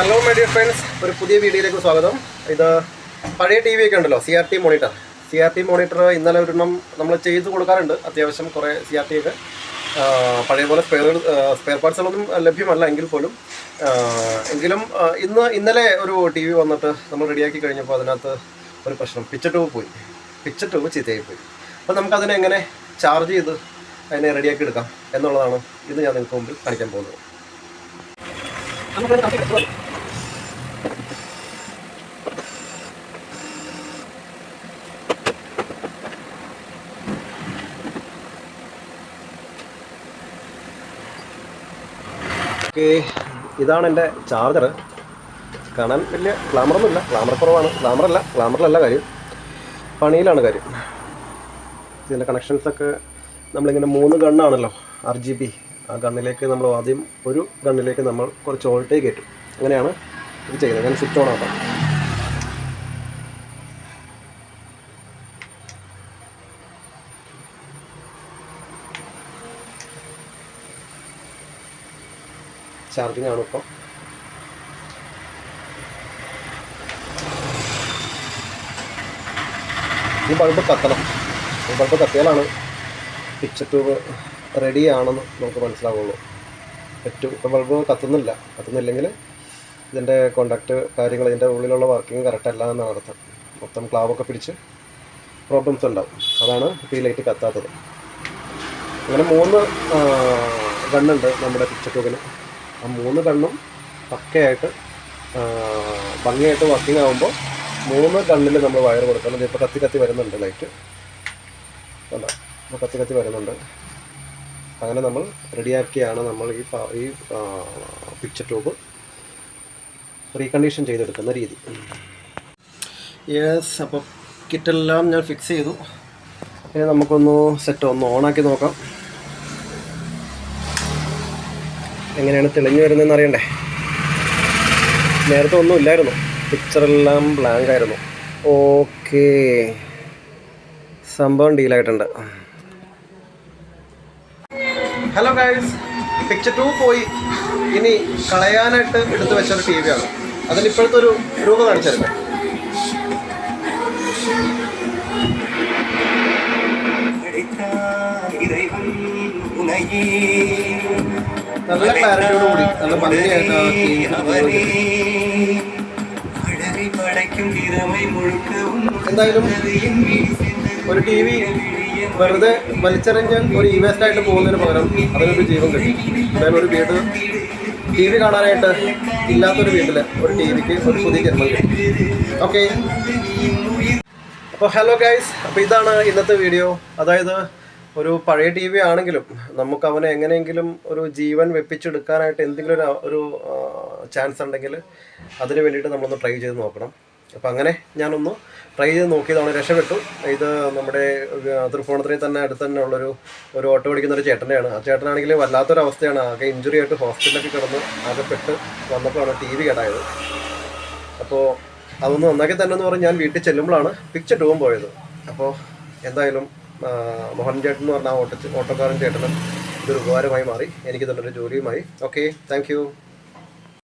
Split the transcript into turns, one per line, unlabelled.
Hello my dear friends, ഒരു പുതിയ വീഡിയോയിലേക്ക് സ്വാഗതം. ഇത് പഴയ ടി വി ഒക്കെ ഉണ്ടല്ലോ, CRT മോണിറ്റർ ഇന്നലെ ഒരെണ്ണം നമ്മൾ ചെയ്ത് കൊടുക്കാറുണ്ട്. അത്യാവശ്യം കുറേ CRT ഒക്കെ പഴയ പോലെ സ്പെയർ പാർട്സുകളൊന്നും ലഭ്യമല്ല എങ്കിൽ പോലും ഇന്നലെ ഒരു ടി വി വന്നിട്ട് നമ്മൾ റെഡിയാക്കി കഴിഞ്ഞപ്പോൾ അതിനകത്ത് ഒരു പ്രശ്നം, പിക്ചർ ട്യൂബ് ചീത്തയായിപ്പോയി. അപ്പോൾ നമുക്കതിനെ എങ്ങനെ ചാർജ് ചെയ്ത് അതിനെ റെഡിയാക്കി എടുക്കാം എന്നുള്ളതാണ് ഇത് ഞാൻ നിങ്ങൾക്ക് മുമ്പിൽ കാണിക്കാൻ പോകുന്നത്. ഓക്കെ, ഇതാണ് എൻ്റെ ചാർജർ. കാണാൻ വലിയ ഗ്ലാമറൊന്നുമില്ല, ഗ്ലാമറിലല്ല കാര്യം, പണിയിലാണ് കാര്യം. ഇതിൻ്റെ കണക്ഷൻസൊക്കെ നമ്മളിങ്ങനെ 3 ഗണ്ണാണല്ലോ, RGB. ആ ഗണ്ണിലേക്ക് നമ്മൾ ആദ്യം ഒരു ഗണ്ണിലേക്ക് നമ്മൾ കുറച്ച് വോൾട്ടേജ് കയറ്റും. അങ്ങനെയാണ് ഇത് ചെയ്യുന്നത്. ഞാൻ സ്വിച്ച് ഓൺ ആക്കാം. ചാർജിങ് ആണ് ഇപ്പോൾ. ഈ ബൾബ് കത്തണം. ഈ ബൾബ് കത്തിയാലാണ് പിക്ചർ ട്യൂബ് റെഡി ആണെന്ന് നമുക്ക് മനസ്സിലാവുള്ളൂ. ഇപ്പോൾ ബൾബ് കത്തുന്നില്ലെങ്കിൽ ഇതിൻ്റെ കോണ്ടാക്റ്റ് കാര്യങ്ങൾ, ഇതിൻ്റെ ഉള്ളിലുള്ള വർക്കിംഗ് കറക്റ്റ് അല്ല എന്നാണ് അർത്ഥം. മൊത്തം ക്ലാവൊക്കെ പിടിച്ച് പ്രോബ്ലംസ് ഉണ്ടാവും. അതാണ് ഇപ്പോൾ ഈ ലൈറ്റ് കത്താത്തത്. അങ്ങനെ 3 ഗണ്ണുണ്ട് നമ്മുടെ പിക്ചർ ട്യൂബിന്. ആ 3 ഗണ്ണും പക്കയായിട്ട് ഭംഗിയായിട്ട് വർക്കിംഗ് ആകുമ്പോൾ 3 ഗണ്ണിൽ നമ്മൾ വയർ കൊടുക്കണം. ഇപ്പോൾ കത്തി വരുന്നുണ്ട് ലൈറ്റ്, അല്ല ഇപ്പോൾ കത്തി വരുന്നുണ്ട്. അങ്ങനെ നമ്മൾ റെഡിയാക്കിയാണ് നമ്മൾ ഈ പിക്ചർ ട്യൂബ് റീകണ്ടീഷൻ ചെയ്തെടുക്കുന്ന രീതി. യെസ്, അപ്പോൾ കിറ്റെല്ലാം ഞാൻ ഫിക്സ് ചെയ്തു. ഇനി നമുക്കൊന്ന് ഓണാക്കി നോക്കാം. എങ്ങനെയാണ് തെളിഞ്ഞു വരുന്നതെന്ന് അറിയണ്ടേ. നേരത്തെ ഒന്നും ഇല്ലായിരുന്നു, പിക്ചറെല്ലാം ബ്ലാങ്ക് ആയിരുന്നു. ഓക്കെ, സംഭവം ഡീലായിട്ടുണ്ട്. ഹലോ ഗൈസ്, പിക്ചർ ട്യൂബ് പോയി. ഇനി കളയാനായിട്ട് എടുത്തു വെച്ചൊരു ടി വിയാണ്. അതിന് ഇപ്പോഴത്തെ ഒരു രൂപം കാണിച്ചായിരുന്നു. നല്ല ക്ലാരിറ്റിയോട് കൂടി നല്ല ഭംഗിയായിട്ട് എന്തായാലും ഒരു ടി വി വെറുതെ വലിച്ചെറിഞ്ഞ് ഒരു വേസ്റ്റ് ആയിട്ട് പോകുന്നതിന് പകരം അതിനൊരു ജീവൻ കിട്ടും. അതായത് ഒരു വീട് ടി വി കാണാനായിട്ട് ഇല്ലാത്തൊരു വീട്ടിൽ ഒരു ടി വിക്ക് ഒരു പുതിയ ജന്മം കിട്ടും. ഓക്കെ, അപ്പോൾ ഹലോ ഗൈസ്, അപ്പോൾ ഇതാണ് ഇന്നത്തെ വീഡിയോ. അതായത് ഒരു പഴയ ടി വി ആണെങ്കിലും നമുക്ക് അവനെ എങ്ങനെയെങ്കിലും ഒരു ജീവൻ വെപ്പിച്ചെടുക്കാനായിട്ട് എന്തെങ്കിലും ഒരു ചാൻസ് ഉണ്ടെങ്കിൽ അതിന് വേണ്ടിയിട്ട് നമ്മളൊന്ന് ട്രൈ ചെയ്ത് നോക്കണം. അപ്പം അങ്ങനെ ഞാനൊന്ന് ട്രൈ ചെയ്ത് നോക്കിയതാണ്, രക്ഷപ്പെട്ടു. ഇത് നമ്മുടെ തൃപ്പൂണിത്തുറയിൽ തന്നെ അടുത്ത് തന്നെ ഒരു ഓട്ടോ ഓടിക്കുന്ന ഒരു ചേട്ടൻ്റെയാണ്. ആ ചേട്ടനാണെങ്കിൽ വല്ലാത്തൊരവസ്ഥയാണ്. ആകെ ഇഞ്ചുറി ആയിട്ട് ഹോസ്പിറ്റലിലൊക്കെ കിടന്ന് ആകെപ്പെട്ട് വന്നപ്പോഴാണ് ടി വി കേടായത്. അപ്പോൾ അതൊന്ന് നന്നാക്കി തന്നെ എന്ന് പറഞ്ഞ് ഞാൻ വീട്ടിൽ ചെല്ലുമ്പോഴാണ് പിക്ചർ ട്യൂബും പോയത്. അപ്പോൾ എന്തായാലും മോഹൻ ചേട്ടൻ എന്ന് പറഞ്ഞ ഓട്ടോക്കാരൻ ചേട്ടനും ഇതൊരു ഉപകാരമായി മാറി. എനിക്കിതുള്ളൊരു ജോലിയുമായി. Okay, thank you.